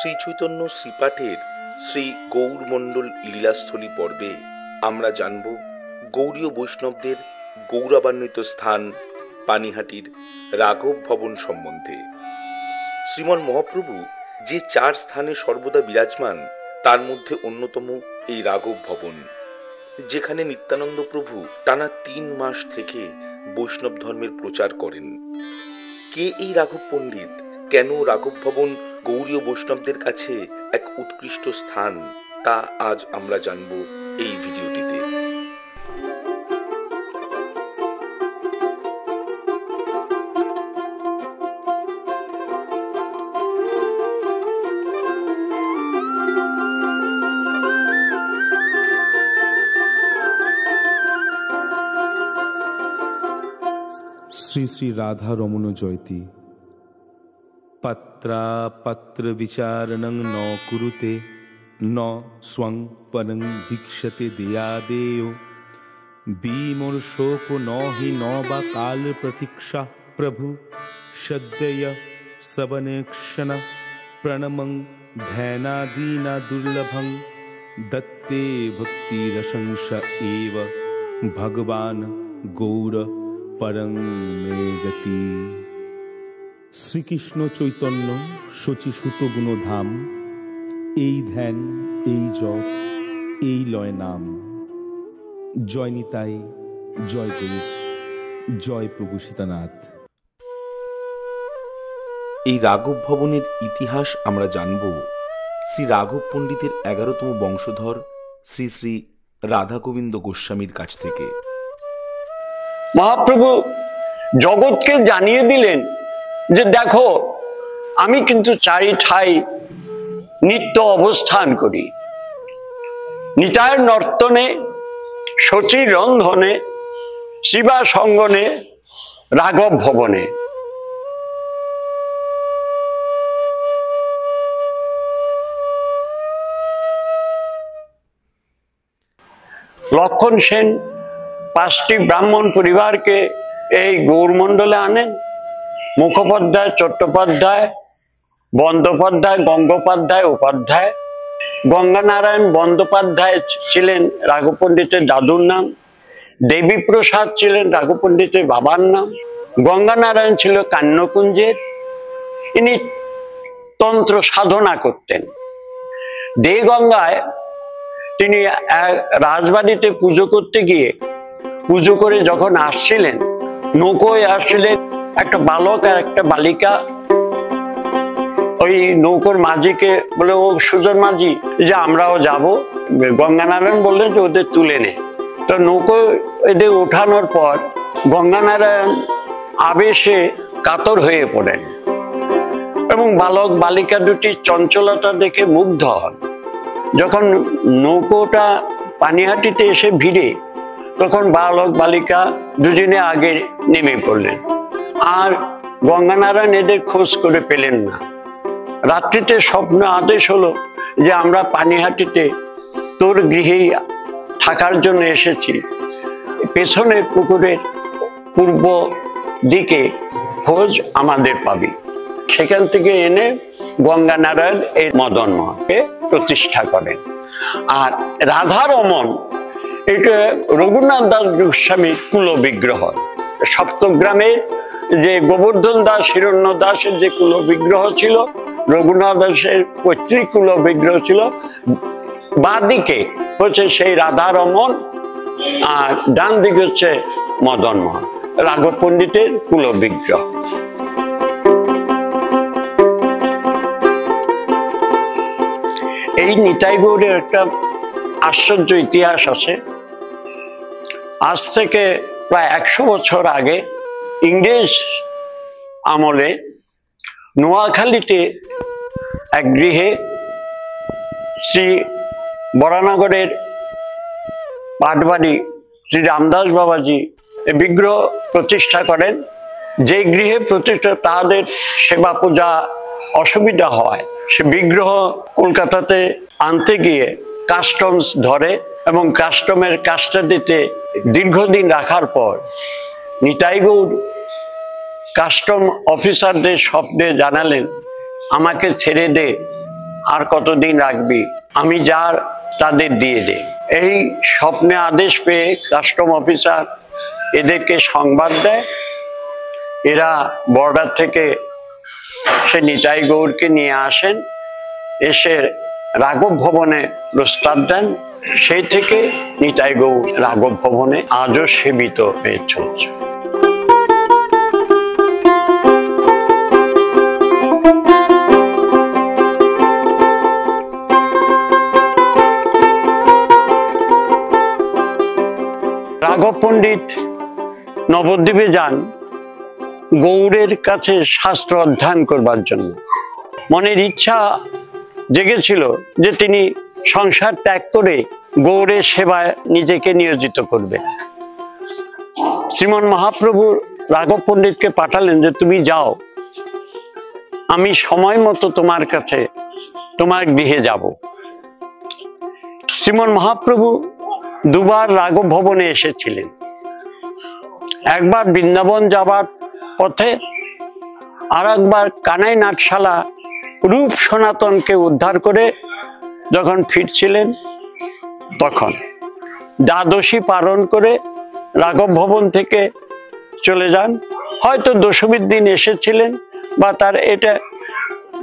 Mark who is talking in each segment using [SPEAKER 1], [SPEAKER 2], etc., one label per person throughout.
[SPEAKER 1] শ্রীচৈতন্য শ্রীপাঠের শ্রী গৌরমণ্ডল লীলাস্থলী পর্বে আমরা জানব গৌড়ীয় বৈষ্ণবদের গৌরবান্বিত স্থান পানিহাটির রাঘব ভবন সম্বন্ধে। শ্রীমন মহাপ্রভু যে চার স্থানে সর্বদা বিরাজমান তার মধ্যে অন্যতম এই রাঘব ভবন, যেখানে নিত্যানন্দ প্রভু টানা ৩ মাস থেকে বৈষ্ণব ধর্মের প্রচার করেন। কে এই রাঘব পণ্ডিত? কেন রাঘব ভবন গৌড়ীয় বৈষ্ণবদের কাছে এক উৎকৃষ্ট স্থান, তা আজ আমরা জানব এই ভিডিওটিতে।
[SPEAKER 2] শ্রী শ্রী রাধা রমণ জয়তি। পত্র বিচারণং ন কুরুতে ন স্বং পরং দীক্ষতে দেয়াদেয় বিমর্ষোপ ন হি ন বা কাল প্রতীক্ষা প্রভু সদ্যয় সবনেক্ষণ প্রণমং ধ্যানাদীনা দুর্লভং দত্তে ভক্তিরশংস এব ভগবান গৌর পরং মে গতি। শ্রীকৃষ্ণ চৈতন্য শচীসুত গুণধাম, এই ধ্যান এই জপ এই লয় নাম। জয় নিতাই, জয় গুরু, জয় প্রভু সীতানাথ।
[SPEAKER 1] এই রাঘব ভবনের ইতিহাস আমরা জানব শ্রী রাঘব পণ্ডিতের 11তম বংশধর শ্রী শ্রী রাধা গোবিন্দ গোস্বামীর কাছ থেকে।
[SPEAKER 3] মহাপ্রভু জগৎকে জানিয়ে দিলেন যে দেখো, আমি কিন্তু চারি ঠাই নিত্য অবস্থান করি। নিতায়ের নর্তনে, শচীর রন্ধনে, শিবা সঙ্গনে, রাঘব ভবনে। লক্ষণ সেন 5টি ব্রাহ্মণ পরিবারকে এই গৌরমণ্ডলে আনেন। মুখোপাধ্যায়, চট্টোপাধ্যায়, বন্দ্যোপাধ্যায়, গঙ্গোপাধ্যায়, উপাধ্যায়। গঙ্গানারায়ণ বন্দ্যোপাধ্যায় ছিলেন রাঘব পণ্ডিতের দাদুর নাম। দেবীপ্রসাদ ছিলেন রাঘব পণ্ডিতের বাবার নাম। গঙ্গানারায়ণ ছিল কান্যকুঞ্জের। ইনি তন্ত্র সাধনা করতেন। দেগঙ্গায় তিনি রাজবাড়িতে পুজো করতে গিয়ে পুজো করে যখন আসছিলেন, নৌকোয় আসছিলেন, একটা বালক আর একটা বালিকা ওই নৌকোর মাঝিকে বলে, ও সুজন মাঝি, যে আমরাও যাব। গঙ্গানারায়ণ বললেন যে ওদের তুলে নে। তো নৌকো এদের ওঠানোর পর গঙ্গানারায়ণ আবেশে কাতর হয়ে পড়েন এবং বালক বালিকা দুটির চঞ্চলতা দেখে মুগ্ধ হন। যখন নৌকোটা পানিহাটিতে এসে ভিড়ে, তখন বালক বালিকা দুজনে আগে নেমে পড়লেন। আর গঙ্গানারায়ণ এদের খোঁজ করে পেলেন না। রাত্রিতে স্বপ্ন আদেশ হলো যে আমরা পানিহাটিতে তোর গৃহেই থাকার জন্য এসেছি, পেছনের পুকুরের পূর্ব দিকে খোঁজ আমাদের পাবি। সেখান থেকে এনে গঙ্গানারায়ণ এই মদন মোহনকে প্রতিষ্ঠা করেন। আর রাধারমণ এটা রঘুনাথ দাস গোস্বামীর কুল বিগ্রহ। সপ্তগ্রামের যে গোবর্ধন দাস, হিরণ্য দাসের যে কুল বিগ্রহ ছিল, রঘুনাথ দাসের পৈতৃক কুল বিগ্রহ ছিল। বাঁ দিকে হচ্ছে সেই রাধারমণ, আর ডান দিকে হচ্ছে মদন মোহন, রাঘব পণ্ডিতের কুল বিগ্রহ। এই নিতাই গৌড়ের একটা আশ্চর্য ইতিহাস আছে। আজ থেকে প্রায় 100 বছর আগে, ইংরেজ আমলে নোয়াখালীতে এক গৃহে শ্রী বরানগরের পাটবাড়ি শ্রী রামদাস বাবাজি বিগ্রহ প্রতিষ্ঠা করেন। যে গৃহে প্রতিষ্ঠা, তাদের সেবা পূজা অসুবিধা হয়, সে বিগ্রহ কলকাতাতে আনতে গিয়ে কাস্টমস ধরে এবং কাস্টমের কাজটা দিতে দীর্ঘদিন রাখার পর নিতাই গৌর কাস্টম অফিসারদের স্বপ্নে জানালেন, আমাকে ছেড়ে দে, আর কতদিন রাখবি, আমি যার তাদের দিয়ে দে। এই স্বপ্নে আদেশ পেয়ে কাস্টম অফিসার এদেরকে সংবাদ দেয়। এরা বর্ডার থেকে সে নিতাই গৌরকে নিয়ে আসেন, এসে রাঘব ভবনে প্রস্তাব দেন। সেই থেকে নিতাই গৌর রাঘব ভবনে আজও সেবিত হয়ে চলছে। রাঘব পণ্ডিত নবদ্বীপে যান গৌড়ের কাছে শাস্ত্র অধ্যয়ন করবার জন্য। মনের ইচ্ছা জেগেছিল যে তিনি সংসার ত্যাগ করে গৌড়ের সেবায় নিজেকে নিয়োজিত করবে। শ্রীমন মহাপ্রভু রাঘব পণ্ডিতকে পাঠালেন যে তুমি যাও, আমি সময় মতো তোমার কাছে তোমার গৃহে যাব। শ্রীমন মহাপ্রভু দুবার রাঘব ভবনে এসেছিলেন। একবার বৃন্দাবন যাবার পথে, আর একবার কানাই নাটশালা রূপ সনাতনকে উদ্ধার করে যখন ফিরছিলেন তখন দ্বাদশী পালন করে রাঘব ভবন থেকে চলে যান। হয়তো দশমীর দিন এসেছিলেন বা তার এটা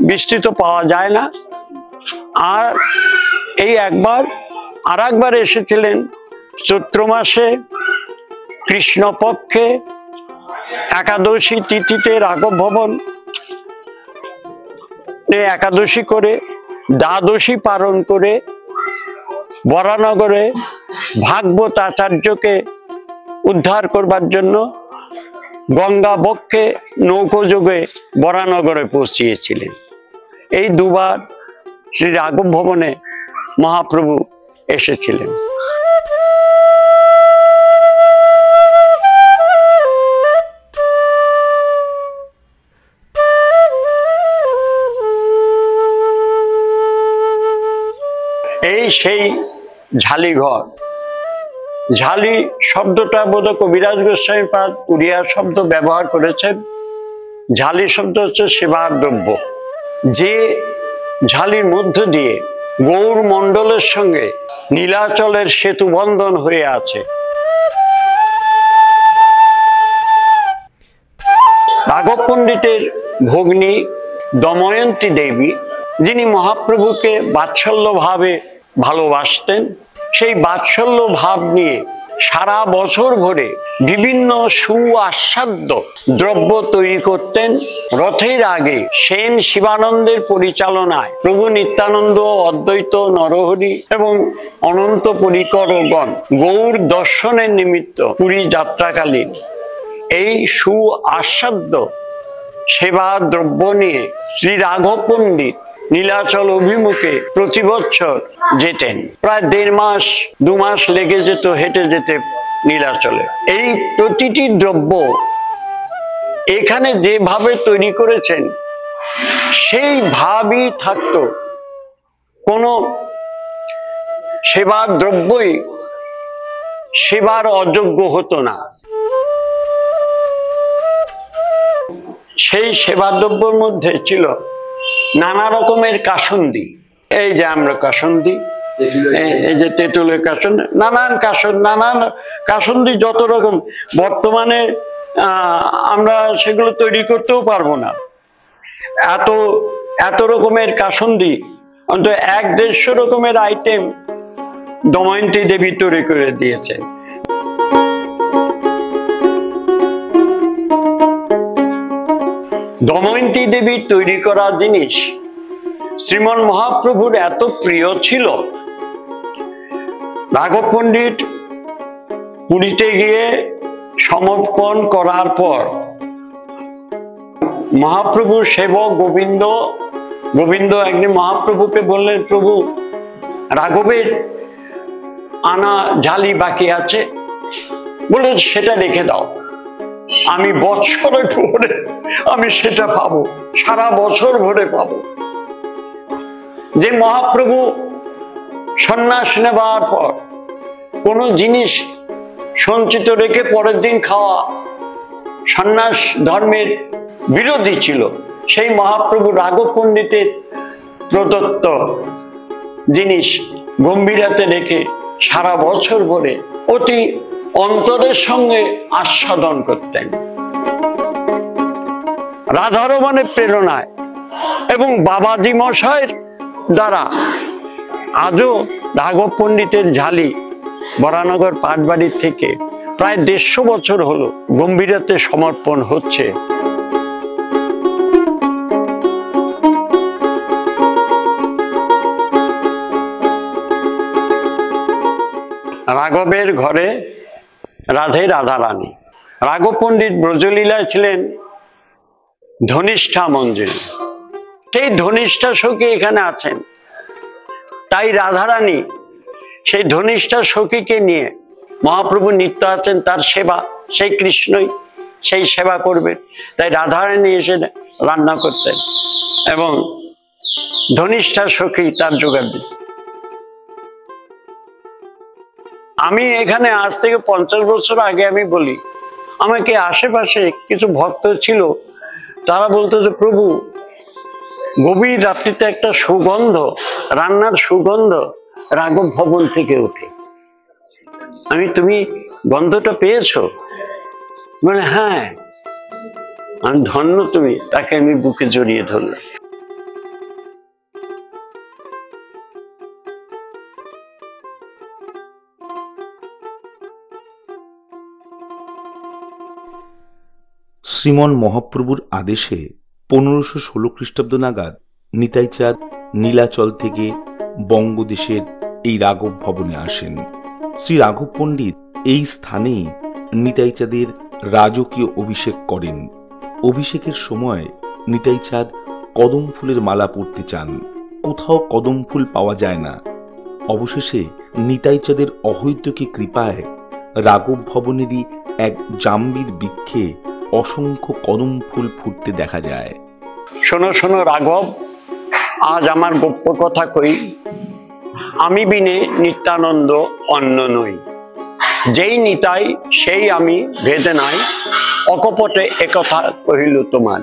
[SPEAKER 3] বিস্তৃত পাওয়া যায় না। আর এই একবার আর একবার এসেছিলেন চৈত্র মাসে কৃষ্ণপক্ষে একাদশী তিথিতে রাঘব ভবন একাদশী করে দ্বাদশী পালন করে বরানগরে ভাগবত আচার্যকে উদ্ধার করবার জন্য গঙ্গা বক্ষে নৌকোযোগে বরানগরে পৌঁছিয়েছিলেন। এই দুবার শ্রী রাঘব ভবনে মহাপ্রভু এসেছিলেন। এই সেই ঝালি ঘর। ঝালি শব্দটা বোধহয় কবিরাজ গোস্বামী পাদ উড়িয়া শব্দ ব্যবহার করেছেন। ঝালি শব্দ হচ্ছে সেবার দ্রব্য, যে ঝালির মধ্য দিয়ে গৌর মণ্ডলের সঙ্গে নীলাচলের সেতু বন্ধন হয়ে আছে। রাঘব পণ্ডিতের ভগ্নী দময়ন্তী দেবী, যিনি মহাপ্রভুকে বাৎসল্য ভাবে ভালোবাসতেন, সেই বাৎসল্য ভাব নিয়ে সারা বছর ভরে বিভিন্ন সুআস্বাদ্য দ্রব্য তৈরি করতেন। রথের আগে সেন শিবানন্দের পরিচালনায় প্রভু নিত্যানন্দ, অদ্বৈত, নরহরি এবং অনন্ত পরিকরগণ গৌর দর্শনের নিমিত্ত পুরী যাত্রাকালীন এই সুআস্বাদ্য সেবা দ্রব্য নিয়ে শ্রী রাঘব পণ্ডিত নীলাচল অভিমুখে প্রতি বছর যেতেন। প্রায় 1.5 মাস 2 মাস লেগে যেত হেঁটে যেতে নীলাচলে। এই প্রতিটি দ্রব্য এখানে যেভাবে তৈরি করেছেন সেই ভাবই থাকতো, কোনো সেবার দ্রব্যই সেবার অযোগ্য হতো না। সেই সেবা দ্রব্যের মধ্যে ছিল নানা রকমের কাসুন্দি। এই যে আমরা কাসুন্দি, এই যে তেঁতুলের কাসুন্দি, নানান কাসুন্দি যত রকম, বর্তমানে আমরা সেগুলো তৈরি করতেও পারবো না। এত রকমের কাসুন্দি, অন্তত 1-150 রকমের আইটেম দময়ন্তী দেবী তৈরি করে দিয়েছেন। দময়ন্তী দেবীর তৈরি করা জিনিস শ্রীমন মহাপ্রভুর এত প্রিয় ছিল, রাঘব পণ্ডিত পুরীতে গিয়ে সমর্পণ করার পর মহাপ্রভুর সেবক গোবিন্দ একদিন মহাপ্রভুকে বললেন, প্রভু রাঘবের আনা ঝালি বাকি আছে, বলে সেটা রেখে দাও, আমি বছরে ভরে আমি সেটা পাবো, সারা বছর ভরে পাবো। যে মহাপ্রভু সন্ন্যাস নেবার পর কোনো জিনিস সঞ্চিত রেখে পরের দিন খাওয়া সন্ন্যাস ধর্মের বিরোধী ছিল, সেই মহাপ্রভু রাঘব পণ্ডিতের প্রদত্ত জিনিস গম্ভীরাতে রেখে সারা বছর ভরে অতি অন্তরের সঙ্গে আস্বাদন করতেন। রাধারমণের প্রেরণায় এবং বাবাজি মশাইয়ের দ্বারা আজও রাঘব পণ্ডিতের ঝালি বরানগর পাটবাড়ির থেকে প্রায় 150 বছর হলো গম্ভীরাতে সমর্পণ হচ্ছে। রাঘবের ঘরে রাধে রাধারানী। রাঘব পণ্ডিত ব্রজলীলায় ছিলেন ধনিষ্ঠা মঞ্জুরি, সেই ধনিষ্ঠা সখী এখানে আছেন। তাই রাধারানী সেই ধনিষ্ঠা সখীকে নিয়ে মহাপ্রভু নিত্য আছেন, তার সেবা, সেই কৃষ্ণই সেই সেবা করবেন। তাই রাধারানী এসে রান্না করতেন এবং ধনিষ্ঠা সখী তার জোগাড় দিতেন। আমি এখানে আজ থেকে 50 বছর আগে আমি বলি, আমাকে আশেপাশে কিছু ভক্ত ছিল, তারা বলতো যে প্রভু গভীর রাত্রিতে একটা সুগন্ধ, রান্নার সুগন্ধ রাঘব ভবন থেকে ওঠে। তুমি গন্ধটা পেয়েছো? মানে হ্যাঁ। আমি ধন্য তুমি, তাকে আমি বুকে জড়িয়ে ধরলাম।
[SPEAKER 1] শ্রীমন মহাপ্রভুর আদেশে 1516 খ্রিস্টাব্দ নাগাদ নিতাইচাঁদ নীলাচল থেকে বঙ্গদেশের এই রাঘব ভবনে আসেন। শ্রী রাঘব পণ্ডিত এই স্থানেই নিতাইচাঁদের রাজকীয় অভিষেক করেন। অভিষেকের সময় নিতাইচাঁদ কদম ফুলের মালা পরতে চান, কোথাও কদম ফুল পাওয়া যায় না। অবশেষে নিতাইচাঁদের অহৈতুকী কৃপায় রাঘব ভবনেরই এক জাম্বির বৃক্ষে অসংখ্য কদম ফুল ফুটতে দেখা যায়।
[SPEAKER 3] শোনো শোনো রাঘব, আজ আমার গোপ্য কথা কই, আমি বিনে নিত্যানন্দ অন্য নই। যেই নিতাই সেই আমি, ভেদে নাই অকপটে একথা কহিল তোমার।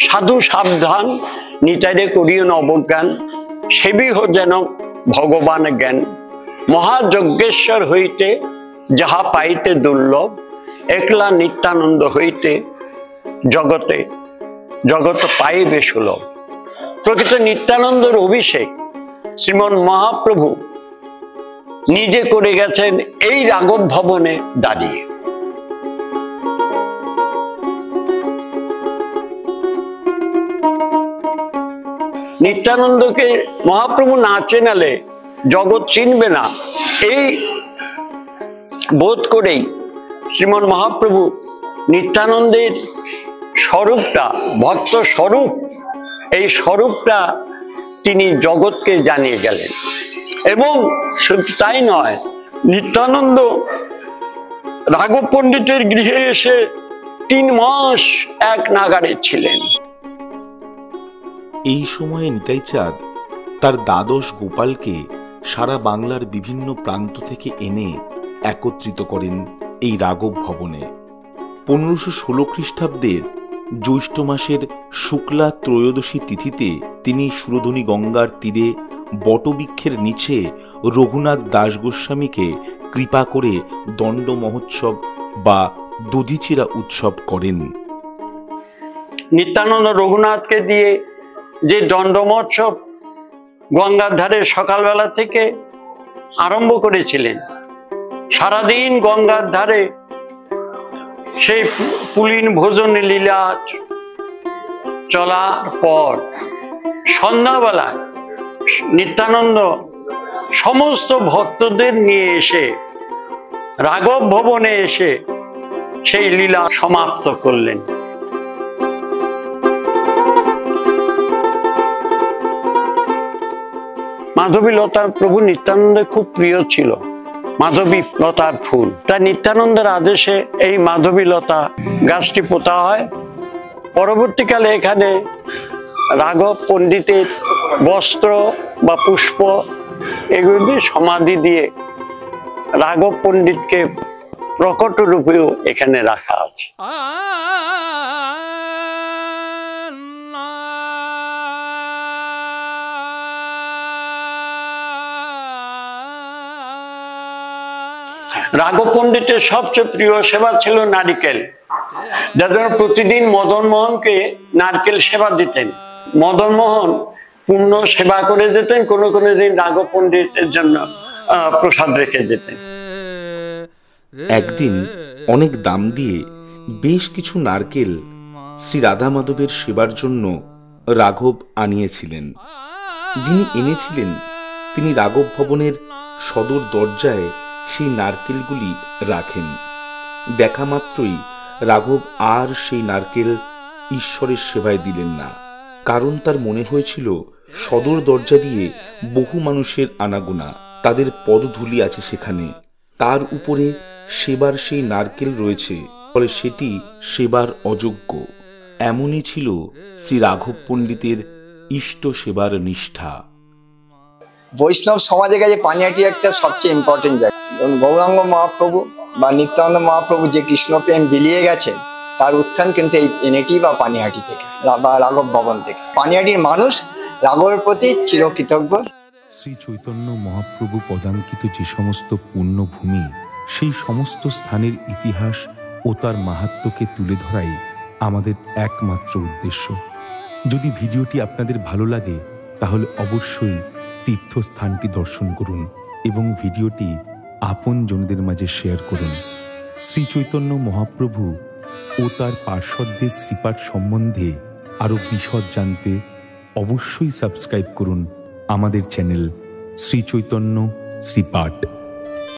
[SPEAKER 3] সাধু সাবধান, নিতাইরে করিও না অবজ্ঞান, সেবিহ যেন ভগবান জ্ঞান। মহাযজ্ঞেশ্বর হইতে যাহা পাইতে দুর্লভ, একলা নিত্যানন্দ হইতে জগত পাইবে সুলভ। প্রকৃত নিত্যানন্দের অভিষেক শ্রীমন মহাপ্রভু নিজে করে গেছেন এই রাঘব ভবনে দাঁড়িয়ে। নিত্যানন্দকে মহাপ্রভু না চেনালে জগৎ চিনবে না, এই বোধ করেই শ্রীমন মহাপ্রভু নিত্যানন্দের স্বরূপটা, ভক্ত স্বরূপ, এই স্বরূপটা তিনি জগৎকে জানিয়ে গেলেন। এবং শুধু তাই নয়, নিত্যানন্দ রাঘব পণ্ডিতের গৃহে এসে 3 মাস এক নাগারে ছিলেন।
[SPEAKER 1] এই সময়ে নিতাইচাঁদ তার দ্বাদশ গোপালকে সারা বাংলার বিভিন্ন প্রান্ত থেকে এনে একত্রিত করেন এই রাঘব ভবনে। 1516 খ্রিস্টাব্দের জ্যৈষ্ঠ মাসের শুক্লা ত্রয়োদশী তিথিতে তিনি সুরধনী গঙ্গার তীরে বটবৃক্ষের নিচে রঘুনাথ দাস গোস্বামীকে কৃপা করে দণ্ড মহোৎসব বা দধিচিরা উৎসব করেন।
[SPEAKER 3] নিত্যানন্দ রঘুনাথকে দিয়ে যে দণ্ড মহোৎসব গঙ্গার ধারে সকালবেলা থেকে আরম্ভ করেছিলেন, সারাদিন গঙ্গার ধারে সেই পুলিন ভোজন লীলা চলার পর সন্ধ্যাবেলায় নিত্যানন্দ সমস্ত ভক্তদের নিয়ে এসে রাঘব ভবনে এসে সেই লীলা সমাপ্ত করলেন। মাধবী লতা প্রভু নিত্যানন্দের খুব প্রিয় ছিল। মাধবী লতার ফুল, তাই নিত্যানন্দের আদেশে এই মাধবী লতা গাছটি পোতা হয়। পরবর্তীকালে এখানে রাঘব পণ্ডিতের বস্ত্র বা পুষ্প এগুলি সমাধি দিয়ে রাঘব পণ্ডিতকে প্রকট রূপেও এখানে রাখা আছে। রাঘব পণ্ডিতের সবচেয়ে প্রিয় সেবা ছিল নারিকেল, যার জন্য প্রতিদিন মদন মোহনকে নারকেল সেবা দিতেন। মদন মোহন পূর্ণ সেবা করে যেতেন, কোনো কোনো দিন রাঘব পণ্ডিতের জন্য প্রসাদ রেখে যেতেন।
[SPEAKER 1] একদিন অনেক দাম দিয়ে বেশ কিছু নারকেল শ্রী রাধা মাধবের সেবার জন্য রাঘব আনিয়েছিলেন। যিনি এনেছিলেন তিনি রাঘব ভবনের সদর দরজায় সেই নারকেলগুলি রাখেন। দেখা মাত্রই রাঘব আর সেই নারকেল ঈশ্বরের সেবায় দিলেন না, কারণ তার মনে হয়েছিল সদর দরজা দিয়ে বহু মানুষের আনাগোনা, তাদের পদধূলি আছে সেখানে, তার উপরে সেবার সেই নারকেল রয়েছে, ফলে সেটি সেবার অযোগ্য। এমনই ছিল শ্রী রাঘব পণ্ডিতের ইষ্ট সেবার নিষ্ঠা।
[SPEAKER 4] বৈষ্ণব সমাজের কাছে পানিহাটি একটা সবচেয়ে ইম্পর্টেন্ট জায়গা। গৌরাঙ্গ মহাপ্রভু বা নিত্যানন্দ মহাপ্রভু যে কৃষ্ণপ্রেম বিলিয়ে গেছেন, তার উত্থান কিন্তু এই এনএটি বা পানিহাটি থেকে বা রাঘব ভবন থেকে। পানিহাটির মানুষ রাঘবের প্রতি চিরকৃতজ্ঞ।
[SPEAKER 2] শ্রী চৈতন্য মহাপ্রভু পদাঙ্কিত যে সমস্ত পুণ্যভূমি, সেই সমস্ত স্থানের ইতিহাস ও তার মাহাত্ম্যকে তুলে ধরাই আমাদের একমাত্র উদ্দেশ্য। যদি ভিডিওটি আপনাদের ভালো লাগে তাহলে অবশ্যই তীর্থস্থানটি দর্শন করুন এবং ভিডিওটি আপনজনদের মাঝে শেয়ার করুন। শ্রী চৈতন্য মহাপ্রভু ও তার পার্শ্বদের শ্রীপাঠ সম্বন্ধে আরও বিশদ জানতে অবশ্যই সাবস্ক্রাইব করুন আমাদের চ্যানেল শ্রী চৈতন্য শ্রীপাঠ।